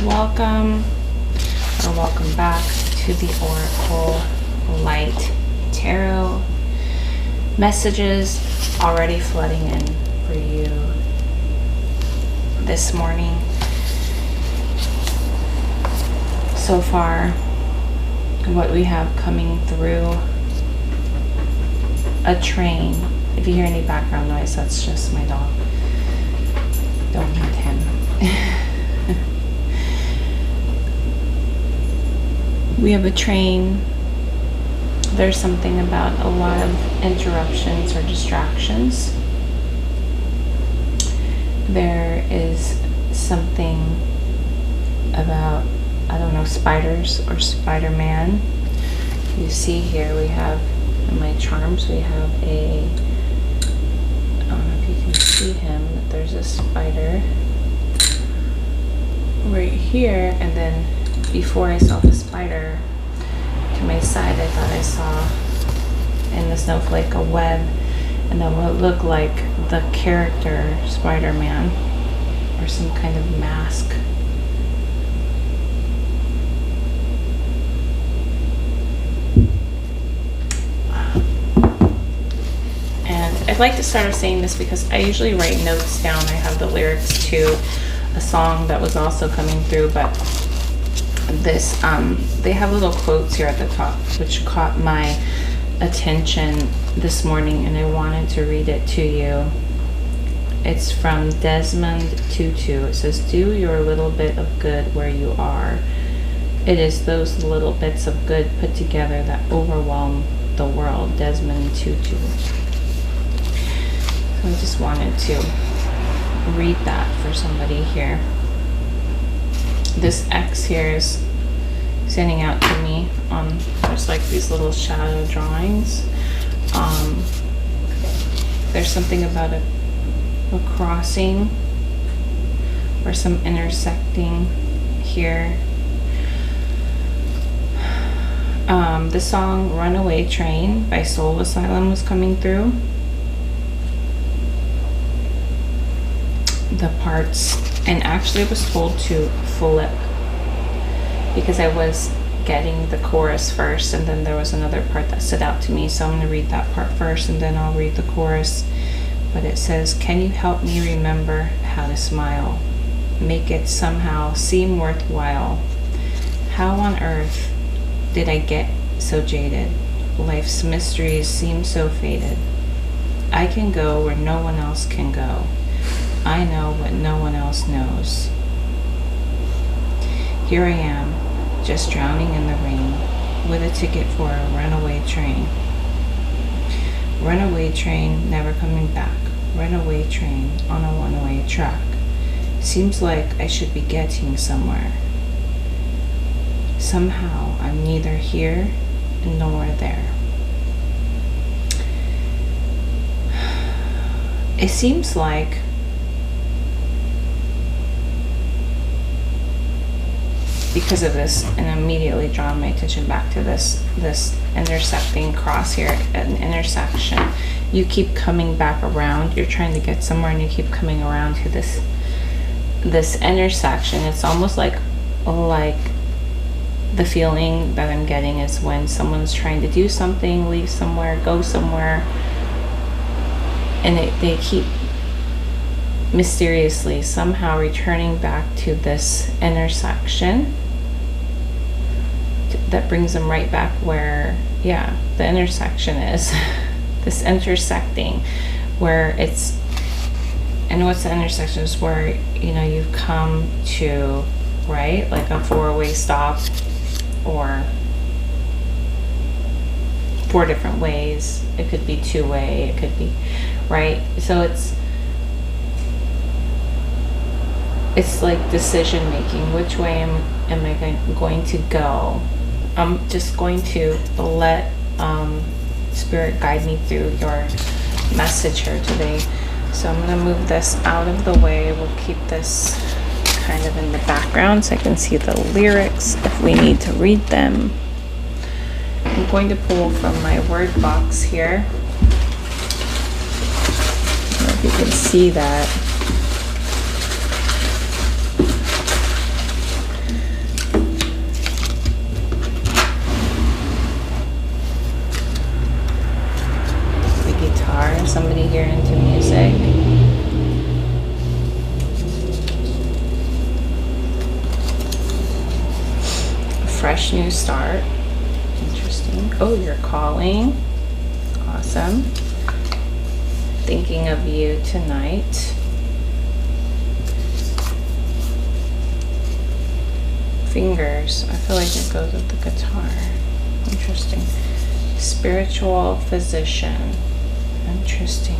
Welcome or welcome back to the Oracle Light Tarot. Messages already flooding in for you this morning. So far, what we have coming through: a train. If you hear any background noise, that's just my dog. Don't hit him. We have a train. There's something about a lot of interruptions or distractions. There is something about, I don't know, spiders or Spider-Man. You see here we have, in my charms, we have I don't know if you can see him, but there's a spider right here, and then before I saw the spider, to my side I thought I saw in the snowflake a web, and then what looked like the character Spider-Man or some kind of mask. And I'd like to start off saying this because I usually write notes down. I have the lyrics to a song that was also coming through, but this they have little quotes here at the top which caught my attention this morning, and I wanted to read it to you. It's from Desmond Tutu. It says, "Do your little bit of good where you are. It is those little bits of good put together that overwhelm the world." Desmond Tutu. So I just wanted to read that for somebody here. This X here is standing out to me. There's like these little shadow drawings. There's something about a crossing or some intersecting here. The song "Runaway Train" by Soul Asylum was coming through. The parts, and actually I was told to flip because I was getting the chorus first, and then there was another part that stood out to me, so I'm going to read that part first and then I'll read the chorus. But it says, "Can you help me remember how to smile? Make it somehow seem worthwhile. How on earth did I get so jaded? Life's mysteries seem so faded. I can go where no one else can go. I know what no one else knows. Here I am, just drowning in the rain, with a ticket for a runaway train. Runaway train, never coming back. Runaway train on a one-way track. Seems like I should be getting somewhere. Somehow I'm neither here nor there." It seems like because of this, and immediately drawn my attention back to this intersecting cross here, an intersection. You keep coming back around. You're trying to get somewhere, and you keep coming around to this intersection. It's almost like the feeling that I'm getting is when someone's trying to do something, leave somewhere, go somewhere, and they keep mysteriously somehow returning back to this intersection that brings them right back where, yeah, the intersection is. This intersecting where it's, and what's the intersection is where, you know, you've come to, right, like a four-way stop or four different ways. It could be two-way, it could be, right? So it's like decision making. Which way am I going to go? I'm just going to let Spirit guide me through your message here today. So I'm going to move this out of the way. We'll keep this kind of in the background so I can see the lyrics if we need to read them. I'm going to pull from my word box here. I don't know if you can see that. fresh new start. Interesting. Oh, you're calling. Awesome. Thinking of you tonight. Fingers. I feel like it goes with the guitar. Interesting. Spiritual physician. Interesting.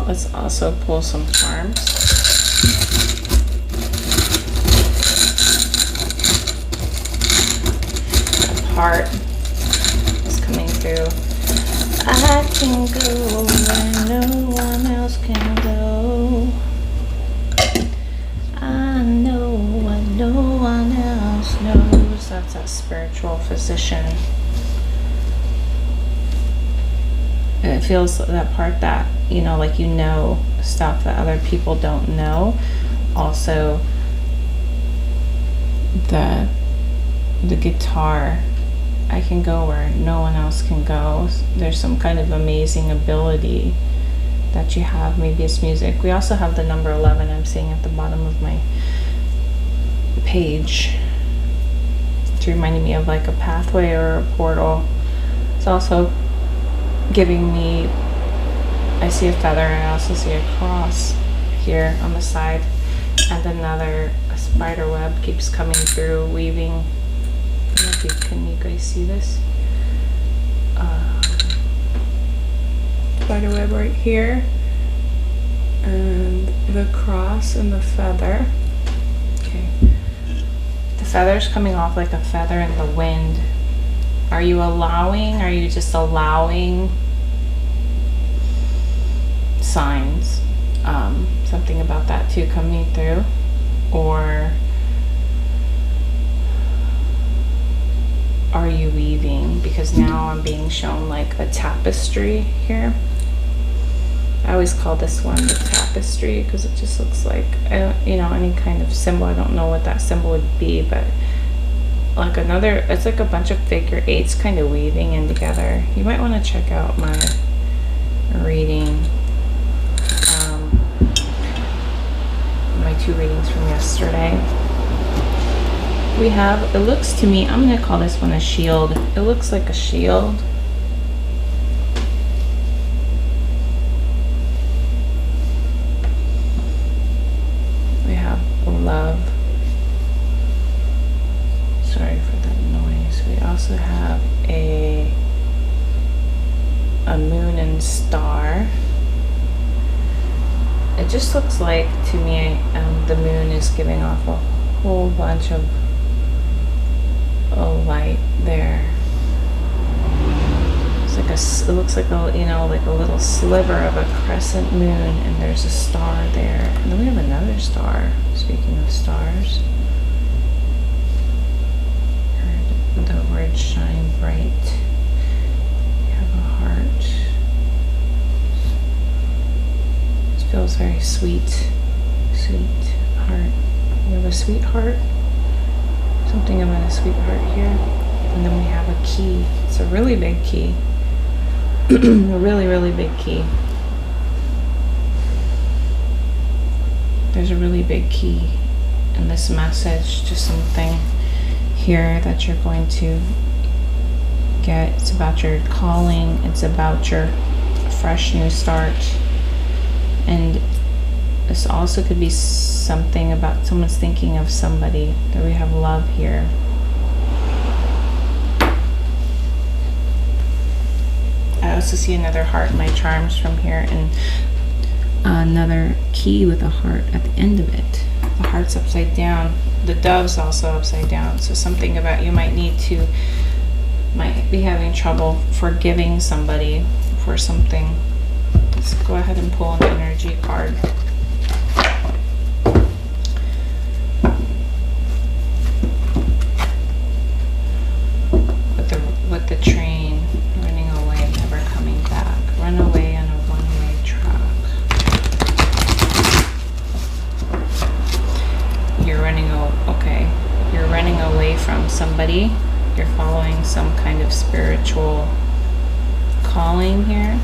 Let's also pull some charms. Heart is coming through. I can go where no one else can go. I know what no one else knows. That's a spiritual physician. And it feels that part that, you know, like you know stuff that other people don't know. Also, the guitar, I can go where no one else can go. There's some kind of amazing ability that you have. Maybe it's music. We also have the number 11 I'm seeing at the bottom of my page. It's reminding me of like a pathway or a portal. It's also giving me, I see a feather, and I also see a cross here on the side, and another a spider web keeps coming through, weaving. I don't know if you, can you guys see this? Spider web right here, and the cross and the feather. Okay, the feather's coming off like a feather in the wind. Are you allowing? Are you just allowing signs? Something about that too coming through, or are you weaving? Because now I'm being shown like a tapestry here. I always call this one the tapestry because it just looks like, I don't, you know, any kind of symbol. I don't know what that symbol would be, but like another, it's like a bunch of figure eights kind of weaving in together. You might want to check out my reading, my 2 readings from yesterday. We have, it looks to me, I'm going to call this one a shield. It looks like a shield. We have love. Sorry for that noise. We also have a moon and star. It just looks like to me the moon is giving off a whole bunch of light there. It's like it looks like a, you know, like a little sliver of a crescent moon, and there's a star there. And then we have another star. Speaking of stars, heard the word shine bright. We have a heart. It feels very sweet, sweet heart. We have a sweetheart. Something about a sweetheart here. And then we have a key. It's a really big key. A really, really big key. There's a really big key in this message to something here that you're going to get. It's about your calling. It's about your fresh new start. And this also could be something about someone's thinking of somebody. That we have love here. I also see another heart in my charms from here, and another key with a heart at the end of it. The heart's upside down. The dove's also upside down. So something about you might be having trouble forgiving somebody for something. Let's go ahead and pull an energy card. With the train running away, never coming back. Run away on a one-way track. You're running okay. You're running away from somebody. You're following some kind of spiritual calling here,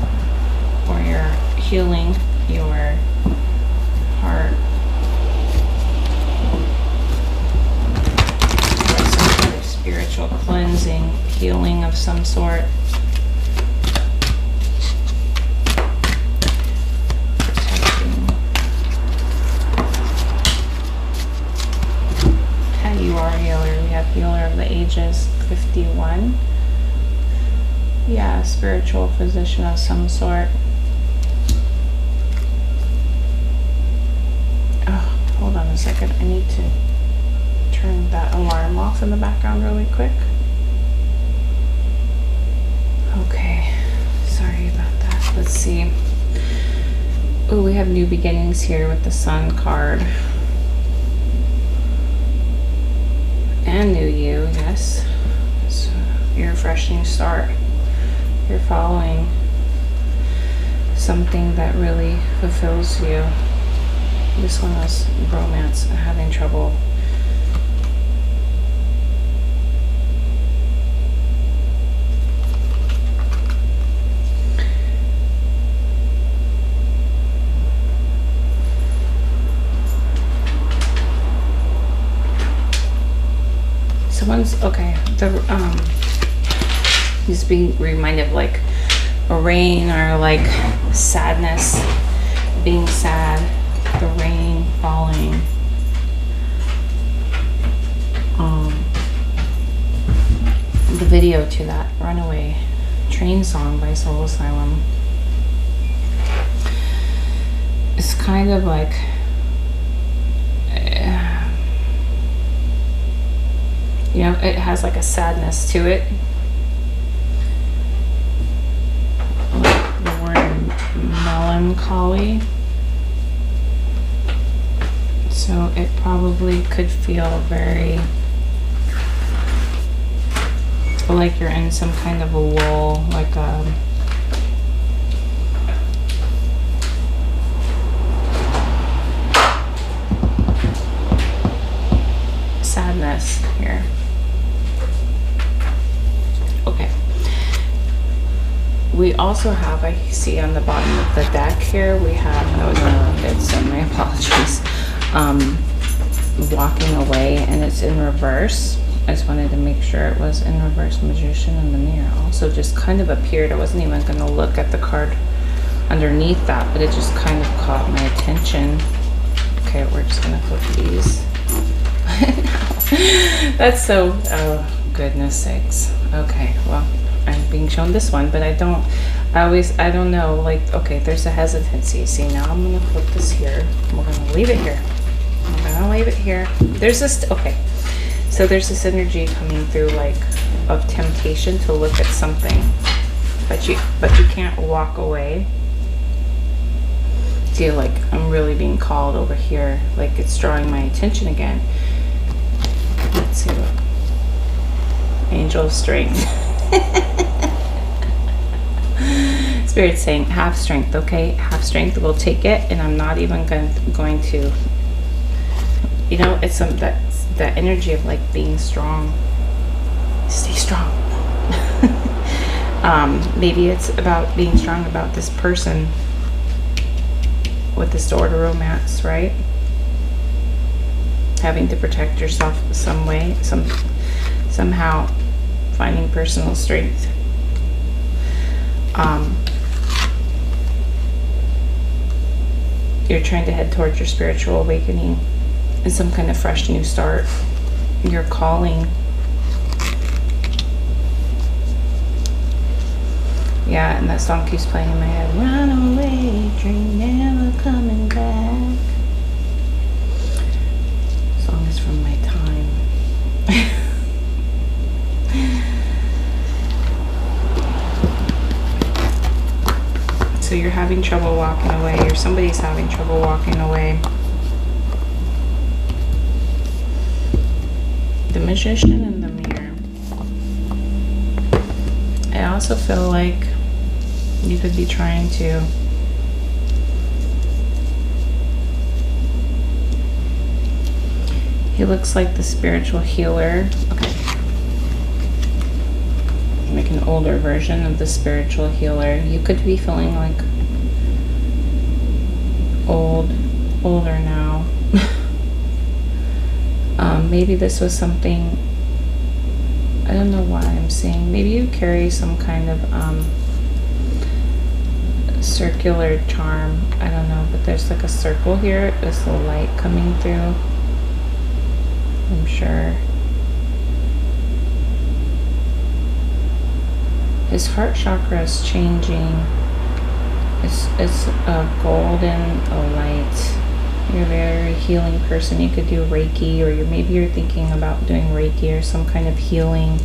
or you're healing your heart. some sort. You are a healer. We have healer of the ages 51. Yeah, spiritual physician of some sort. Oh, hold on a second. I need to turn that alarm off in the background really quick. Okay, sorry about that. Let's see. Oh, we have new beginnings here with the Sun card. And new you, yes. So you're a fresh new start. You're following something that really fulfills you. This one was romance, having trouble. Someone's okay. He's being reminded of like a rain or like sadness, being sad, the rain falling. The video to that Runaway Train song by Soul Asylum. It's kind of like you know, it has like a sadness to it. Like the word melancholy. So it probably could feel very like you're in some kind of a lull, like a sadness here. Okay. We also have, I see on the bottom of the deck here, we have, oh no, it's, my apologies, walking away, and it's in reverse. I just wanted to make sure it was in reverse. Magician in the mirror also just kind of appeared. I wasn't even going to look at the card underneath that, but it just kind of caught my attention. Okay, we're just going to flip these. That's so, oh goodness sakes. Okay, well, I'm being shown this one, but I don't know, like, okay, there's a hesitancy. See, now I'm gonna flip this here. We're gonna leave it here. I'm gonna leave it here. There's this, okay, so there's this energy coming through, like, of temptation to look at something, but you can't walk away. See, like, I'm really being called over here, like it's drawing my attention again. Let's see what Angel of Strength. Spirit's saying have strength, okay? Have strength, we'll take it, and I'm not even going to, you know, it's that energy of like being strong. Stay strong. Maybe it's about being strong about this person with this door to romance, right? Having to protect yourself some way, somehow finding personal strength. You're trying to head towards your spiritual awakening and some kind of fresh new start. Your calling. Yeah, and that song keeps playing in my head. Run away, dream never coming back. Song is from my time. So you're having trouble walking away, or somebody's having trouble walking away. The Magician in the mirror. I also feel like you could be trying to he looks like the spiritual healer. Okay. Make an older version of the spiritual healer. You could be feeling like older now. Maybe this was something I don't know why I'm saying, maybe you carry some kind of circular charm. I don't know, but there's like a circle here. There's the light coming through, I'm sure. His heart chakra is changing. It's a golden light. You're a very healing person. You could do Reiki, or maybe you're thinking about doing Reiki or some kind of healing.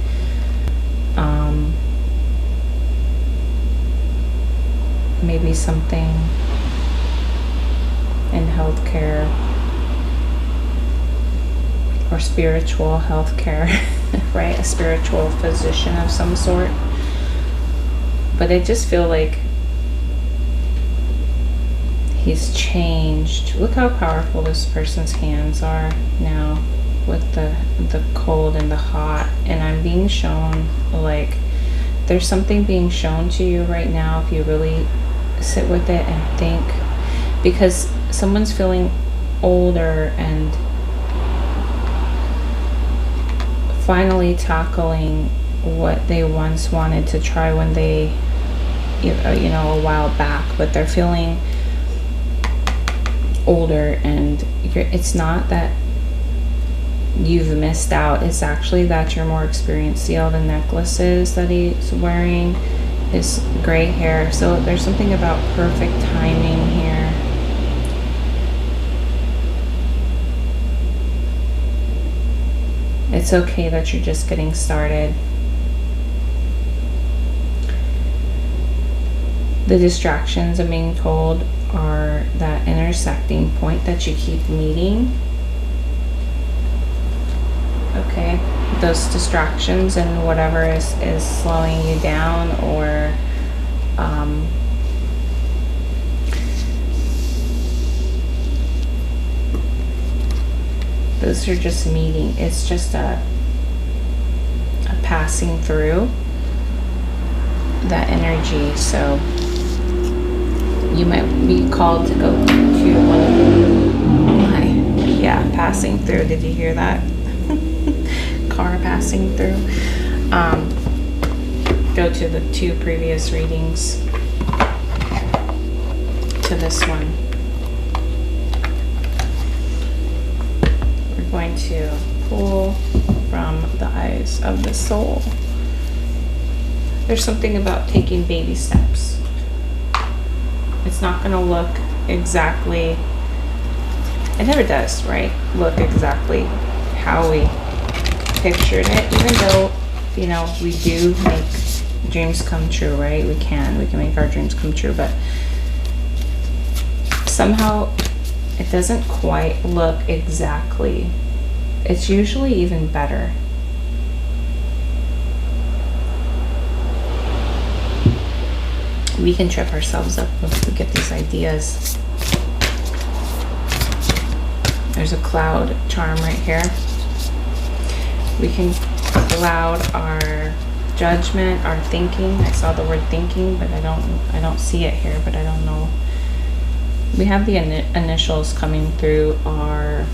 Maybe something in healthcare or spiritual healthcare, right? A spiritual physician of some sort. But I just feel like he's changed. Look how powerful this person's hands are now with the cold and the hot. And I'm being shown, like, there's something being shown to you right now if you really sit with it and think, because someone's feeling older and finally tackling what they once wanted to try when they, you know, a while back, but they're feeling older. And it's not that you've missed out, it's actually that you're more experienced. See all the necklaces that he's wearing, his gray hair. So there's something about perfect timing here. It's okay that you're just getting started. The distractions, I'm being told, are that intersecting point that you keep meeting. Okay, those distractions and whatever is slowing you down, or those are just meeting. It's just a passing through that energy. So you might be called to go to one of my, yeah, passing through. Did you hear that? Car passing through. Go to the 2 previous readings to this one. We're going to pull from the eyes of the soul. There's something about taking baby steps. It's not going to look exactly, it never does, right? Look exactly how we pictured it, even though, you know, we do make dreams come true, right? We can make our dreams come true, but somehow it doesn't quite look exactly. It's usually even better. We can trip ourselves up if we get these ideas. There's a cloud charm right here. We can cloud our judgment, our thinking. I saw the word thinking, but I don't see it here, but I don't know. We have the initials coming through are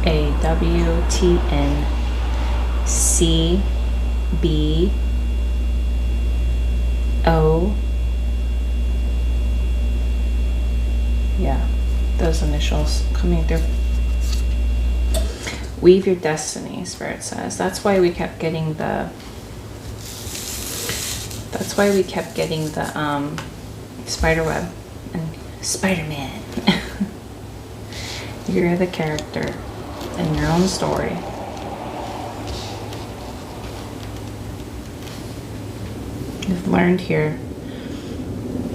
A, W, T, N, C, B, O. Yeah, those initials coming through. Weave your destiny, Spirit says. That's why we kept getting the spider web and Spider-Man. You're the character in your own story. You've learned here.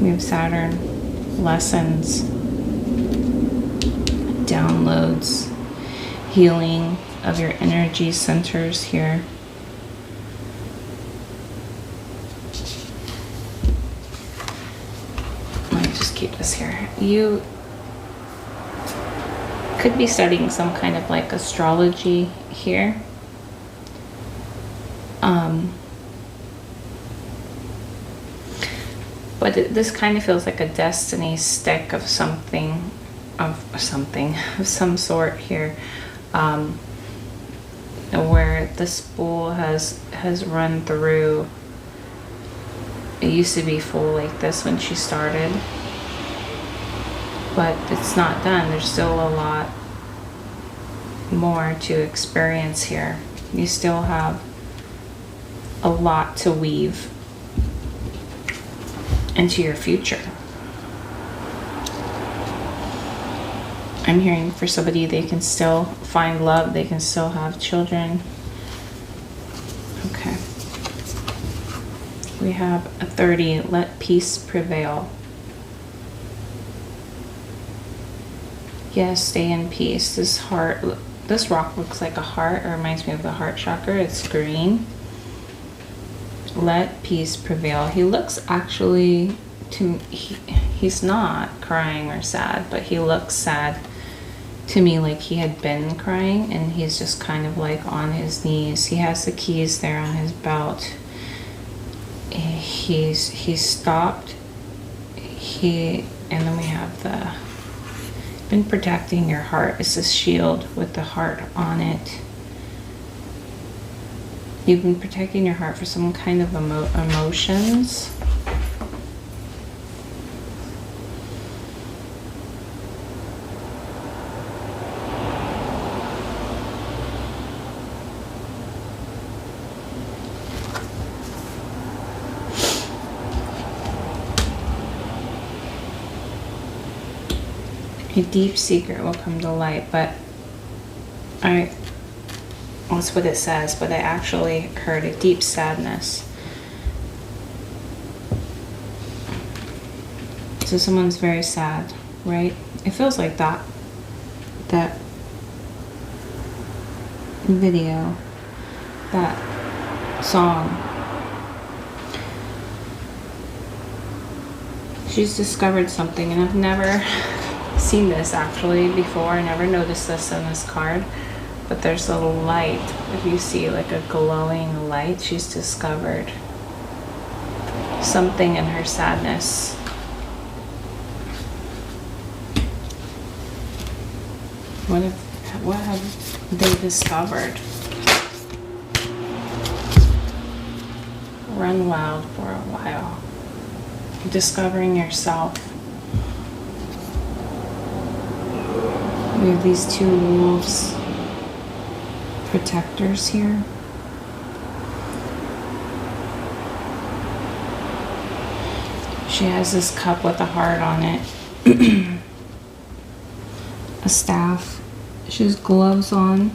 We have Saturn, lessons, downloads, healing of your energy centers here. Let me just keep this here. You could be studying some kind of like astrology here. But this kind of feels like a destiny stick of something, of some sort here. where the spool has run through. It used to be full like this when she started, but it's not done. There's still a lot more to experience here. You still have a lot to weave into your future. I'm hearing for somebody, they can still find love, they can still have children. Okay. We have a 30, let peace prevail. Yes, stay in peace. This rock looks like a heart. It reminds me of the heart chakra. It's green. Let peace prevail. He looks actually, he's not crying or sad, but he looks sad to me, like he had been crying, and he's just kind of like on his knees. He has the keys there on his belt. He's stopped. And then we have the been protecting your heart. It's a shield with the heart on it. You've been protecting your heart for some kind of emotions. A deep secret will come to light, but that's what it says, but I actually heard a deep sadness. So someone's very sad, right? It feels like that video, that song. She's discovered something, and I've never seen this actually before. I never noticed this in this card, but there's a light. If you see like a glowing light, she's discovered something in her sadness. What have they discovered? Run wild for a while. Discovering yourself. We have these two wolves, protectors here. She has this cup with a heart on it. A staff. She has gloves on.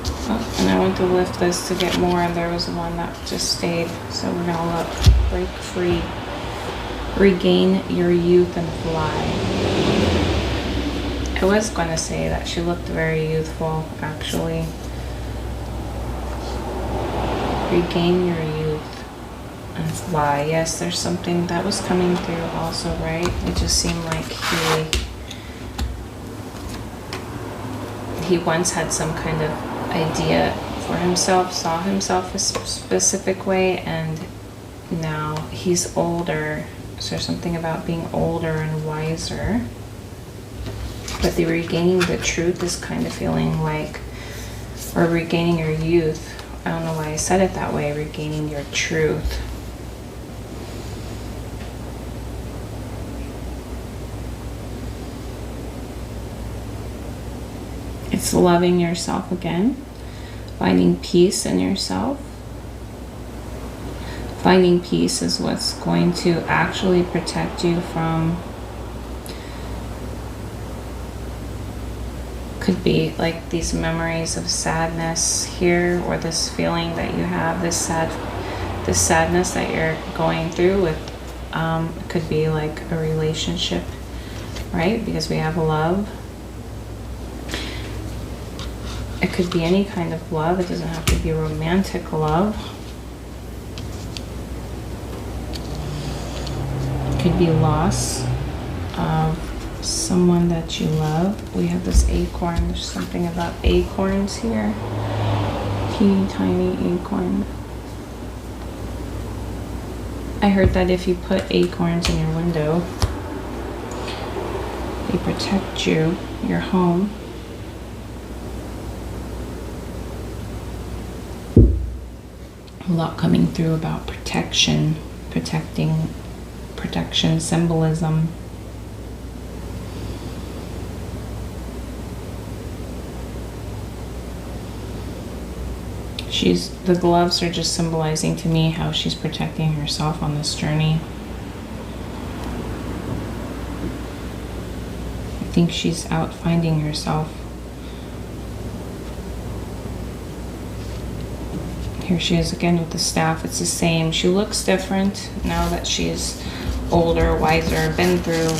Oh, and I went to lift this to get more, and there was one that just stayed. So we're gonna look. Break free. Regain your youth and fly. I was going to say that she looked very youthful, actually. Regain your youth and fly. Yes, there's something that was coming through also, right? It just seemed like he once had some kind of idea for himself, saw himself a specific way, and now he's older. So there's something about being older and wiser. But the regaining the truth is kind of feeling like, or regaining your youth. I don't know why I said it that way, regaining your truth. It's loving yourself again, finding peace in yourself. Finding peace is what's going to actually protect you from, could be like these memories of sadness here, or this feeling that you have, this sadness that you're going through with, it could be like a relationship, right? Because we have love. It could be any kind of love. It doesn't have to be romantic love. It could be loss of someone that you love. We have this acorn. There's something about acorns here. Teeny tiny acorn. I heard that if you put acorns in your window, they protect you, your home. A lot coming through about protection, protection, symbolism. The gloves are just symbolizing to me how she's protecting herself on this journey. I think she's out finding herself. Here she is again with the staff. It's the same. She looks different now that she's older, wiser, been through.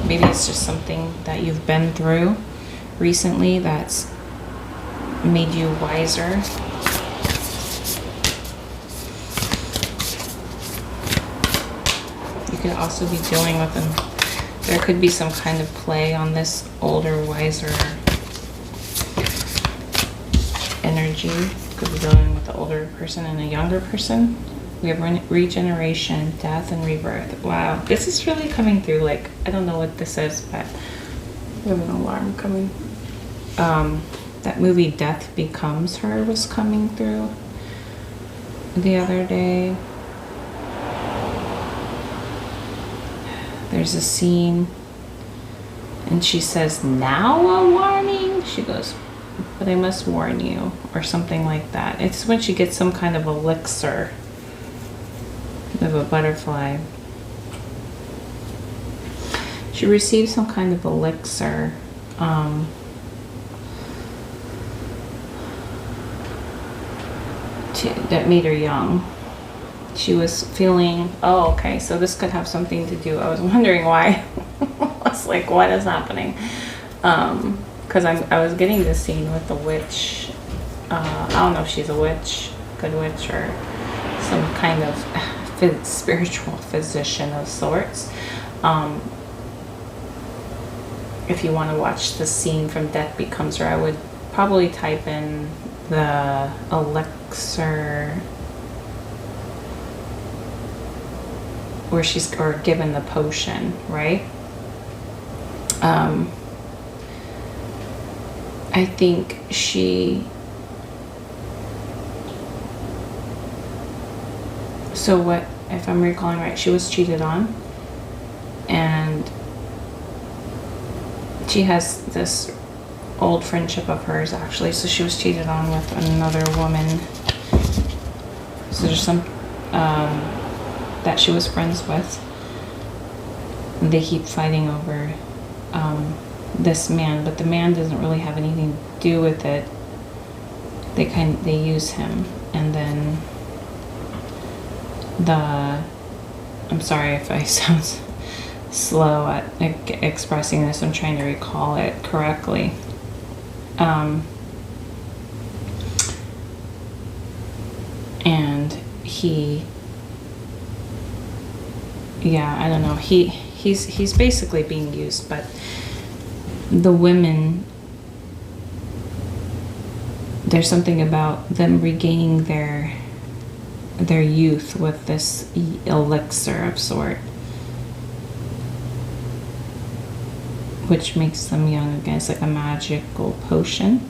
Maybe it's just something that you've been through recently that's made you wiser. You could also be dealing with them. There could be some kind of play on this older, wiser energy. Could be dealing with the older person and a younger person. We have regeneration, death, and rebirth. Wow, this is really coming through. Like, I don't know what this is, but we have an alarm coming. That movie Death Becomes Her was coming through the other day. There's a scene and she says, "Now a warning?" She goes, "But I must warn you," or something like that. It's when she gets some kind of elixir of a butterfly. She received some kind of elixir. That made her young. She was feeling, oh, okay, so this could have something to do. I was wondering why. I was like, what is happening? Because I was getting this scene with the witch. I don't know if she's a witch, good witch, or some kind of spiritual physician of sorts. If you want to watch the scene from Death Becomes Her, I would probably type in the elixir where she's given the potion, right? I think so what, if I'm recalling right, she was cheated on, and she has this old friendship of hers, actually. So she was cheated on with another woman. So there's some that she was friends with. And they keep fighting over this man, but the man doesn't really have anything to do with it. They use him, and then I'm sorry if I sound slow at expressing this. I'm trying to recall it correctly. And I don't know. He's basically being used, but the women, there's something about them regaining their youth with this elixir of sort, which makes them young again. It's like a magical potion.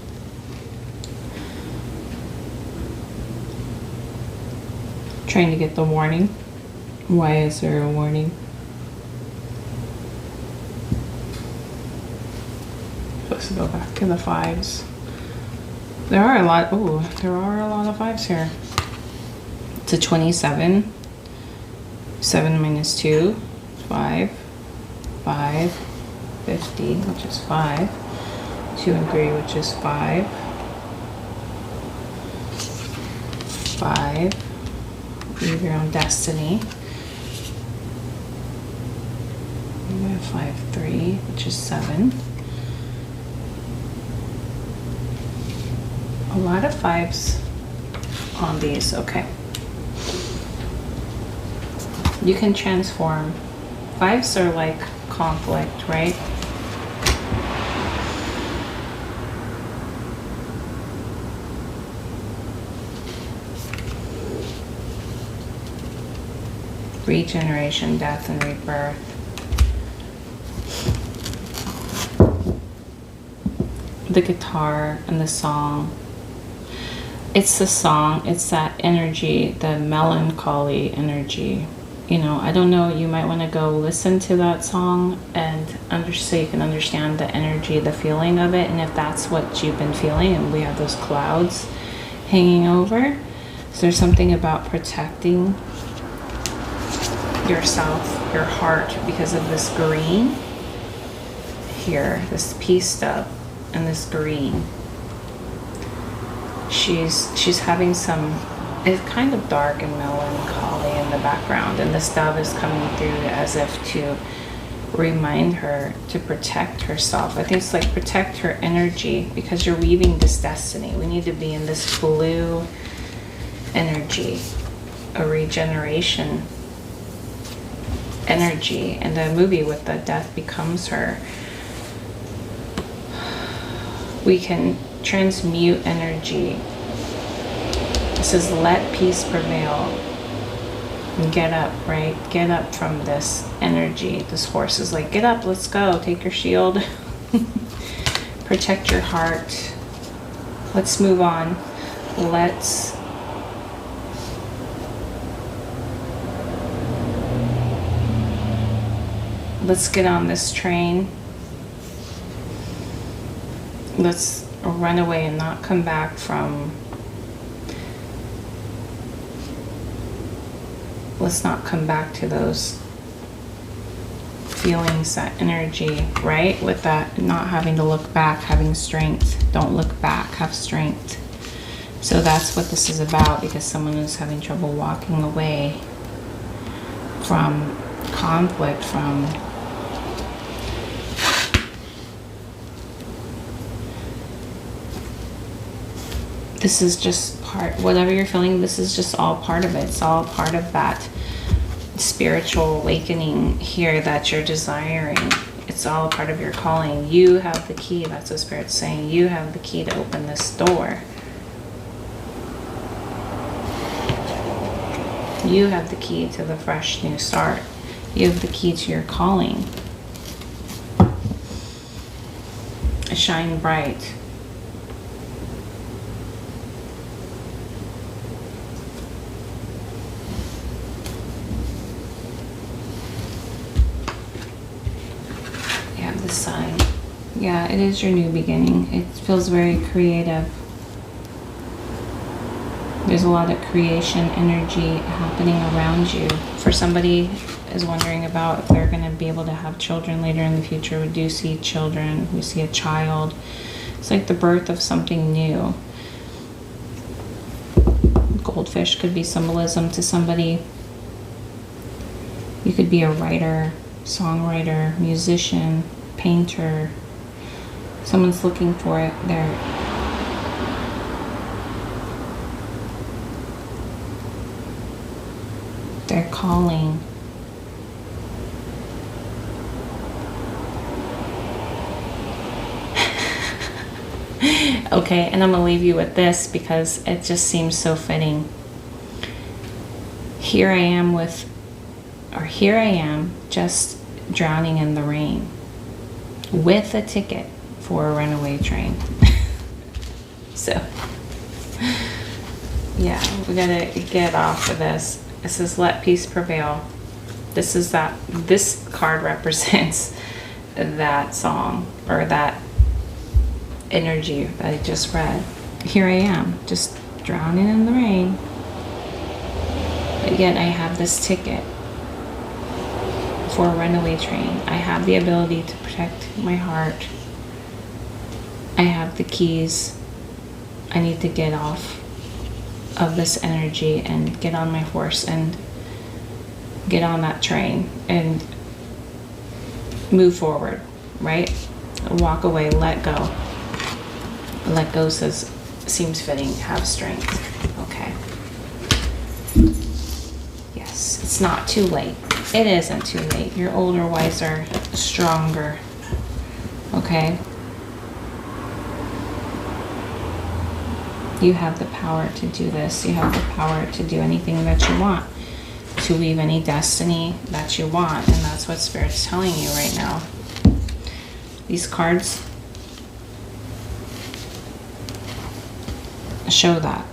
Trying to get the warning. Why is there a warning? Supposed to go back to the fives. There are a lot of fives here. It's a 27. 7 minus 2, 5. 5. 50, which is 5. 2 and 3, which is 5. 5. Leave your own destiny. We have 5, 3, which is 7. A lot of 5s on these. Okay. You can transform. 5s are like conflict, right? Regeneration, death, and rebirth. The guitar and the song. It's the song, it's that energy, the melancholy energy. You know, I don't know, you might want to go listen to that song and so you can understand the energy, the feeling of it, and if that's what you've been feeling, and we have those clouds hanging over. So there's something about protecting yourself, your heart, because of this green here, this peace stub and this green. She's having some, it's kind of dark and melancholy in the background, and this dove is coming through as if to remind her to protect herself. I think it's like protect her energy, because you're weaving this destiny. We need to be in this blue energy, a regeneration energy. And the movie with the death becomes her, we can transmute energy. It says let peace prevail, and get up, right? Get up from this energy. This horse is like, get up, let's go, take your shield. Protect your heart. Let's move on. Let's get on this train. Let's run away and not come back from, let's not come back to those feelings, that energy, right? With that not having to look back, having strength. Don't look back, have strength. So that's what this is about, because someone is having trouble walking away from conflict, from this is just part, whatever you're feeling, this is just all part of it. It's all part of that spiritual awakening here that you're desiring. It's all a part of your calling. You have the key. That's what Spirit's saying. You have the key to open this door. You have the key to the fresh new start. You have the key to your calling. Shine bright. The sign. Yeah, it is your new beginning. It feels very creative. There's a lot of creation energy happening around you. For somebody is wondering about if they're going to be able to have children later in the future, we do see children. We see a child. It's like the birth of something new. Goldfish could be symbolism to somebody. You could be a writer, songwriter, musician, painter. Someone's looking for it. They're calling. Okay, and I'm gonna leave you with this because it just seems so fitting. Here I am just drowning in the rain with a ticket for a runaway train. So, yeah, we gotta get off of this. It says, let peace prevail. This card represents that song, or that energy that I just read. Here I am, just drowning in the rain. But yet I have this ticket for a runaway train. I have the ability to protect my heart. I have the keys. I need to get off of this energy and get on my horse and get on that train and move forward, right? Walk away, let go. Let go seems fitting, have strength. Okay. Yes, it's not too late. It isn't too late. You're older, wiser, stronger. Okay? You have the power to do this. You have the power to do anything that you want. To weave any destiny that you want. And that's what Spirit's telling you right now. These cards show that.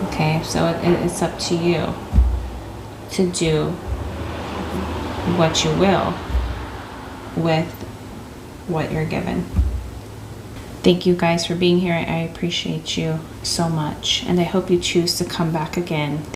Okay, so it's up to you to do what you will with what you're given. Thank you guys for being here. I appreciate you so much, and I hope you choose to come back again.